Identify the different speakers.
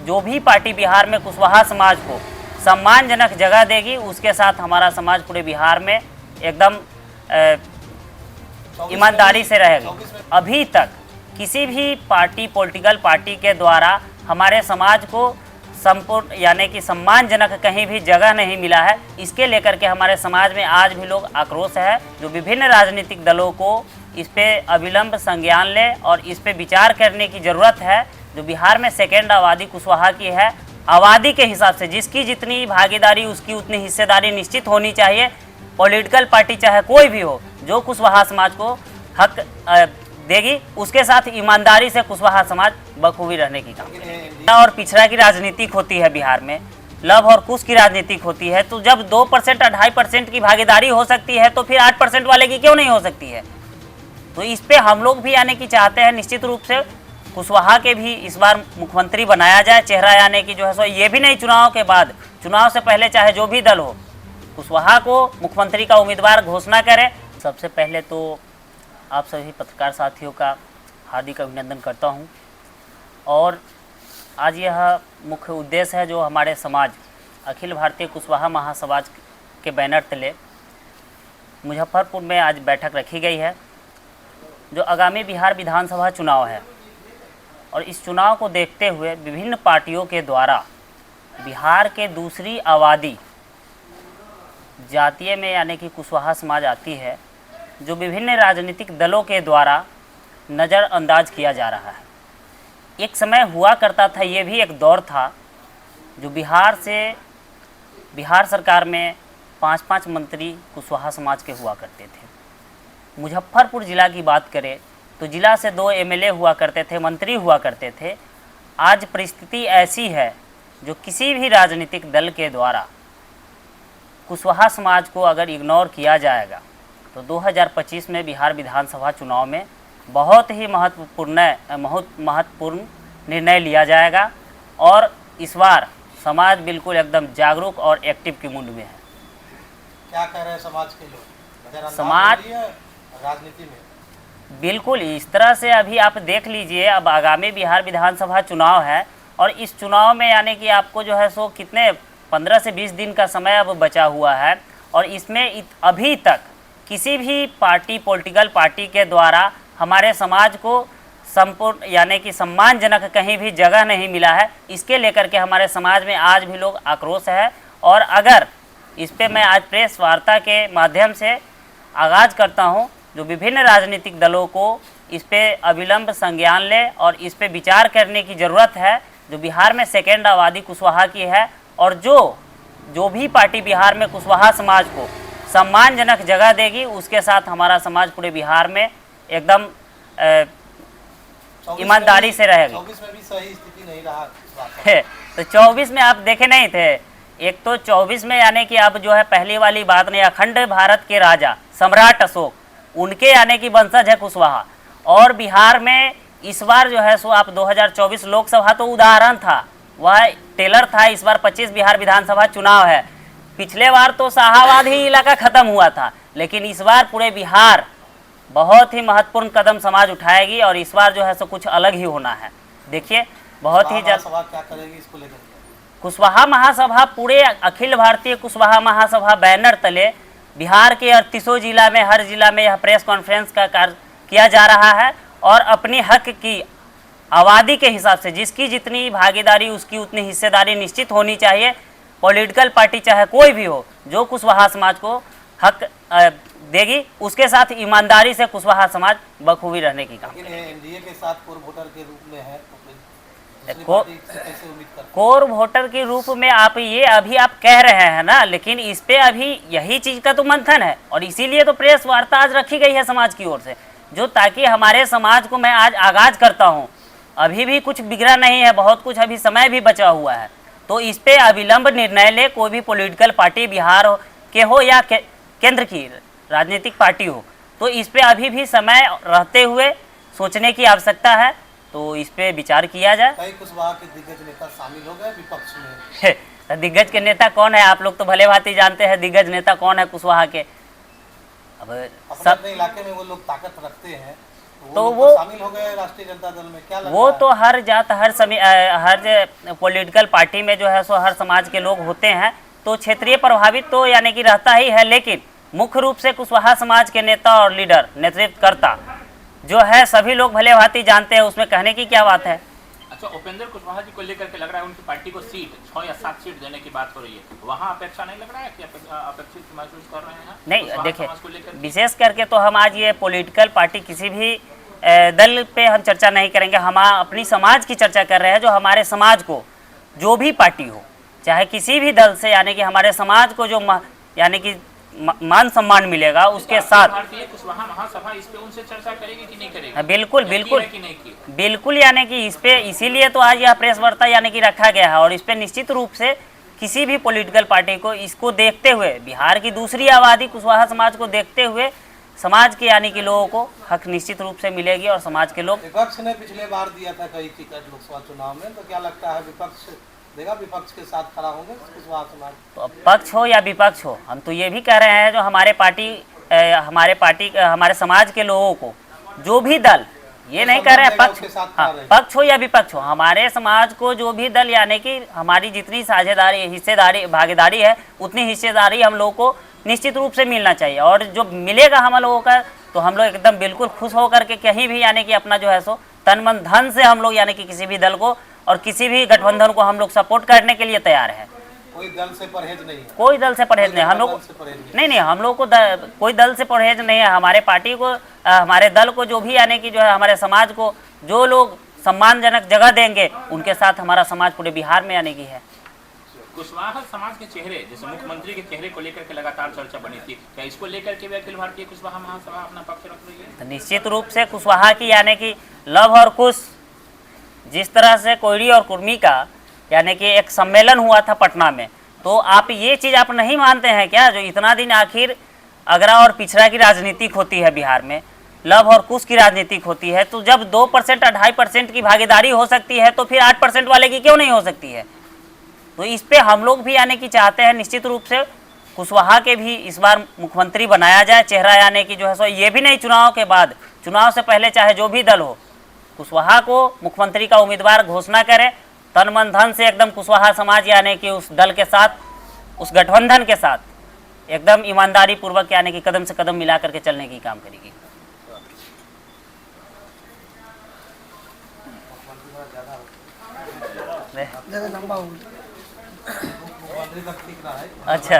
Speaker 1: जो भी पार्टी बिहार में कुशवाहा समाज को सम्मानजनक जगह देगी, उसके साथ हमारा समाज पूरे बिहार में एकदम ईमानदारी से रहेगा। अभी तक किसी भी पार्टी, पॉलिटिकल पार्टी के द्वारा हमारे समाज को संपूर्ण यानी कि सम्मानजनक कहीं भी जगह नहीं मिला है। इसके लेकर के हमारे समाज में आज भी लोग आक्रोश है, जो विभिन्न राजनीतिक दलों को इस पे अविलंब संज्ञान ले और इस पे विचार करने की ज़रूरत है। जो बिहार में सेकेंड आबादी कुशवाहा की है, आबादी के हिसाब से जिसकी जितनी भागीदारी उसकी उतनी हिस्सेदारी निश्चित होनी चाहिए। पॉलिटिकल पार्टी चाहे कोई भी हो, जो कुशवाहा समाज को हक देगी, उसके साथ ईमानदारी से कुशवाहा समाज बखूबी रहने की काम। और पिछड़ा की राजनीतिक होती है बिहार में, लव और कुश की राजनीतिक होती है। तो जब 2% 2.5% की भागीदारी हो सकती है, तो फिर 8% वाले की क्यों नहीं हो सकती है? तो इस पे हम लोग भी आने की चाहते हैं। निश्चित रूप से कुशवाहा के भी इस बार मुख्यमंत्री बनाया जाए। चेहरा यानी कि जो है सो ये भी नहीं चुनाव के बाद, चुनाव से पहले चाहे जो भी दल हो, कुशवाहा को मुख्यमंत्री का उम्मीदवार घोषणा करे। सबसे पहले तो आप सभी पत्रकार साथियों का हार्दिक अभिनंदन करता हूं। और आज यह मुख्य उद्देश्य है, जो हमारे समाज अखिल भारतीय कुशवाहा महासमाज के बैनर तले मुजफ्फरपुर में आज बैठक रखी गई है। जो आगामी बिहार विधानसभा चुनाव है, और इस चुनाव को देखते हुए विभिन्न पार्टियों के द्वारा बिहार के दूसरी आबादी जातीय में यानी कि कुशवाहा समाज आती है, जो विभिन्न राजनीतिक दलों के द्वारा नज़रअंदाज किया जा रहा है। एक समय हुआ करता था, ये भी एक दौर था, जो बिहार सरकार में 5-5 मंत्री कुशवाहा समाज के हुआ करते थे। मुजफ्फरपुर ज़िला की बात करें तो ज़िला से 2 एमएलए हुआ करते थे, मंत्री हुआ करते थे। आज परिस्थिति ऐसी है, जो किसी भी राजनीतिक दल के द्वारा कुशवाहा समाज को अगर इग्नोर किया जाएगा, तो 2025 में बिहार विधानसभा चुनाव में बहुत ही महत्वपूर्ण निर्णय लिया जाएगा। और इस बार समाज बिल्कुल एकदम जागरूक और एक्टिव की मूड में है।
Speaker 2: क्या कह रहे हैं समाज के लोग?
Speaker 1: समाज
Speaker 2: राजनीति में
Speaker 1: बिल्कुल इस तरह से अभी आप देख लीजिए, अब आगामी बिहार विधानसभा चुनाव है, और इस चुनाव में यानी कि आपको जो है सो कितने 15 से 20 दिन का समय अब बचा हुआ है। और इसमें अभी तक किसी भी पार्टी, पॉलिटिकल पार्टी के द्वारा हमारे समाज को संपूर्ण यानी कि सम्मानजनक कहीं भी जगह नहीं मिला है। इसके लेकर के हमारे समाज में आज भी लोग आक्रोश है। और अगर इस पे मैं आज प्रेस वार्ता के माध्यम से आगाज़ करता हूं, जो विभिन्न राजनीतिक दलों को इस पे अविलंब संज्ञान ले और इस पे विचार करने की ज़रूरत है। जो बिहार में सेकेंड आबादी कुशवाहा की है, और जो भी पार्टी बिहार में कुशवाहा समाज को सम्मानजनक जगह देगी, उसके साथ हमारा समाज पूरे बिहार में एकदम ईमानदारी से रहेगा।
Speaker 2: 24 में भी सही स्थिति नहीं रहा
Speaker 1: तो 24 में आप देखे नहीं थे। एक तो 24 में यानी कि अब जो है पहली वाली बात नहीं, अखंड भारत के राजा सम्राट अशोक, उनके यानी कि वंशज है कुशवाहा। और बिहार में इस बार जो है सो आप 2024 लोकसभा तो उदाहरण था, वह टेलर था। इस बार 25 बिहार विधानसभा चुनाव है। पिछले बार तो शाहाबाद ही इलाका खत्म हुआ था, लेकिन इस बार पूरे बिहार बहुत ही महत्वपूर्ण कदम समाज उठाएगी। और इस बार जो है सो कुछ अलग ही होना है। देखिए बहुत ही जल्द
Speaker 2: क्या करेगी इसको लेकर?
Speaker 1: कुशवाहा महासभा, पूरे अखिल भारतीय कुशवाहा महासभा बैनर तले बिहार के 38 जिला में, हर जिला में यह प्रेस कॉन्फ्रेंस का कार्य किया जा रहा है। और अपनी हक की आबादी के हिसाब से जिसकी जितनी भागीदारी उसकी उतनी हिस्सेदारी निश्चित होनी चाहिए। पॉलिटिकल पार्टी चाहे कोई भी हो, जो कुशवाहा समाज को हक देगी, उसके साथ ईमानदारी से कुशवाहा समाज बखूबी रहने की काम।
Speaker 2: एनडीए के साथ कोर वोटर के रूप में है,
Speaker 1: कोर वोटर के रूप में आप ये अभी आप कह रहे हैं ना, लेकिन इस पे अभी यही चीज का तो मंथन है। और इसीलिए तो प्रेस वार्ता आज रखी गई है समाज की ओर से, जो ताकि हमारे समाज को मैं आज आगाज करता हूँ। अभी भी कुछ बिगड़ा नहीं है, बहुत कुछ अभी समय भी बचा हुआ है। तो इस पे अविलंब निर्णय ले कोई भी पॉलिटिकल पार्टी, बिहार के हो या केंद्र की राजनीतिक पार्टी हो, तो इस पे अभी भी समय रहते हुए सोचने की आवश्यकता है। तो इस पे विचार किया जाए।
Speaker 2: कई कुशवाहा के दिग्गज नेता शामिल हो गए विपक्ष में।
Speaker 1: तो दिग्गज के नेता कौन है? आप लोग तो भले भांति जानते हैं दिग्गज नेता कौन है कुशवाहा के। अब
Speaker 2: अपने इलाके में वो लोग ताकत रखते हैं,
Speaker 1: तो
Speaker 2: लोग
Speaker 1: वो
Speaker 2: शामिल हो गए राष्ट्रीय जनता दल में, क्या लगता
Speaker 1: वो
Speaker 2: है?
Speaker 1: तो हर जात हर हर पॉलिटिकल पार्टी में जो है सो हर समाज के लोग होते हैं, तो क्षेत्रीय प्रभावित तो यानी कि रहता ही है, लेकिन मुख्य रूप से कुशवाहा समाज के नेता और लीडर नेतृत्वकर्ता जो है सभी लोग भले भांति जानते हैं, उसमें कहने की क्या बात है।
Speaker 3: अच्छा, उपेंद्र कुशवाहा जी को लेकर के लग रहा है उनकी पार्टी को सीट 6 या 7 सीट देने की बात हो रही है, वहाँ अपेक्षा नहीं लग रहा है कि अपेक्षित महसूस कर रहे हैं?
Speaker 1: नहीं
Speaker 3: कुशवाहा
Speaker 1: देखिए,
Speaker 3: समाज को लेकर
Speaker 1: विशेष करके तो हम आज ये पॉलिटिकल पार्टी किसी भी दल पे हम चर्चा नहीं करेंगे, हम अपनी समाज की चर्चा कर रहे हैं। जो हमारे समाज को जो भी पार्टी हो, चाहे किसी भी दल से, यानी कि हमारे समाज को जो यानी कि मान सम्मान मिलेगा उसके साथ
Speaker 3: भारतीय कुशवाहा महासभा इस पे उनसे चर्चा करेगी कि नहीं करेगी?
Speaker 1: बिल्कुल
Speaker 3: या
Speaker 1: बिल्कुल
Speaker 3: की है कि नहीं की?
Speaker 1: बिल्कुल, यानी कि इस पे इसीलिए तो आज यह प्रेस वार्ता यानी कि रखा गया है। और इस पे निश्चित रूप से किसी भी पॉलिटिकल पार्टी को इसको देखते हुए, बिहार की दूसरी आबादी कुशवाहा समाज को देखते हुए समाज के यानी कि लोगों को हक निश्चित रूप से मिलेगी और समाज के लोग।
Speaker 2: विपक्ष ने पिछले बार दिया था कई टिकट लोकसभा चुनाव में, तो क्या लगता है विपक्ष देगा, विपक्ष के साथ खड़ा होंगे कुशवाहा समाज?
Speaker 1: तो अब पक्ष हो या विपक्ष हो, हम तो ये भी कह रहे हैं जो हमारे समाज के लोगों को जो भी दल, ये नहीं कह रहे हैं पक्ष, हाँ, पक्ष हो या विपक्ष हो, हमारे समाज को जो भी दल यानी कि हमारी जितनी साझेदारी हिस्सेदारी भागीदारी है उतनी हिस्सेदारी हम लोगों को निश्चित रूप से मिलना चाहिए। और जो मिलेगा हम लोगों का तो हम लोग एकदम बिल्कुल खुश होकर के कहीं भी यानी कि अपना जो है सो तन मन धन से हम लोग यानी कि किसी भी दल को और किसी भी गठबंधन को हम लोग सपोर्ट करने के लिए तैयार है।
Speaker 2: कोई दल से परहेज नहीं है?
Speaker 1: कोई दल से परहेज नहीं हम लोग, नहीं हम लोग को कोई दल से परहेज नहीं है। हमारे पार्टी को हमारे दल को जो भी यानी कि जो है हमारे समाज को जो लोग सम्मानजनक जगह देंगे उनके साथ हमारा समाज पूरे बिहार में यानी कि है।
Speaker 3: कुशवाहा समाज के चेहरे, जैसे मुख्यमंत्री के चेहरे को लेकर के लगातार चर्चा बनी थी, क्या इसको लेकर के भी अखिल भारतीय कुशवाहा महासभा अपना पक्ष रख रही है?
Speaker 1: तो निश्चित रूप से कुशवाहा की यानी कि लव और कुश, जिस तरह से कोयरी और कुर्मी का यानी कि एक सम्मेलन हुआ था पटना में, तो आप ये चीज़ आप नहीं मानते हैं क्या? जो इतना दिन आखिर अगरा और पिछड़ा की राजनीतिक होती है बिहार में, लव और कुश की राजनीतिक होती है, तो जब 2% 2.5% की भागीदारी हो सकती है तो फिर 8% वाले की क्यों नहीं हो सकती है? तो इस पे हम लोग भी यानी कि चाहते हैं निश्चित रूप से कुशवाहा के भी इस बार मुख्यमंत्री बनाया जाए चेहरा, यानी कि जो है सो ये भी नहीं चुनाव के बाद, चुनाव से पहले चाहे जो भी दल हो कुशवाहा को मुख्यमंत्री का उम्मीदवार घोषणा करे, तन मन धन से एकदम कुशवाहा समाज यानी कि उस दल के साथ, उस गठबंधन के साथ एकदम ईमानदारी पूर्वक यानी कि कदम से कदम मिला करके चलने की काम करेगी।
Speaker 2: मुख्यमंत्री तक ठीक रहा है।
Speaker 1: अच्छा।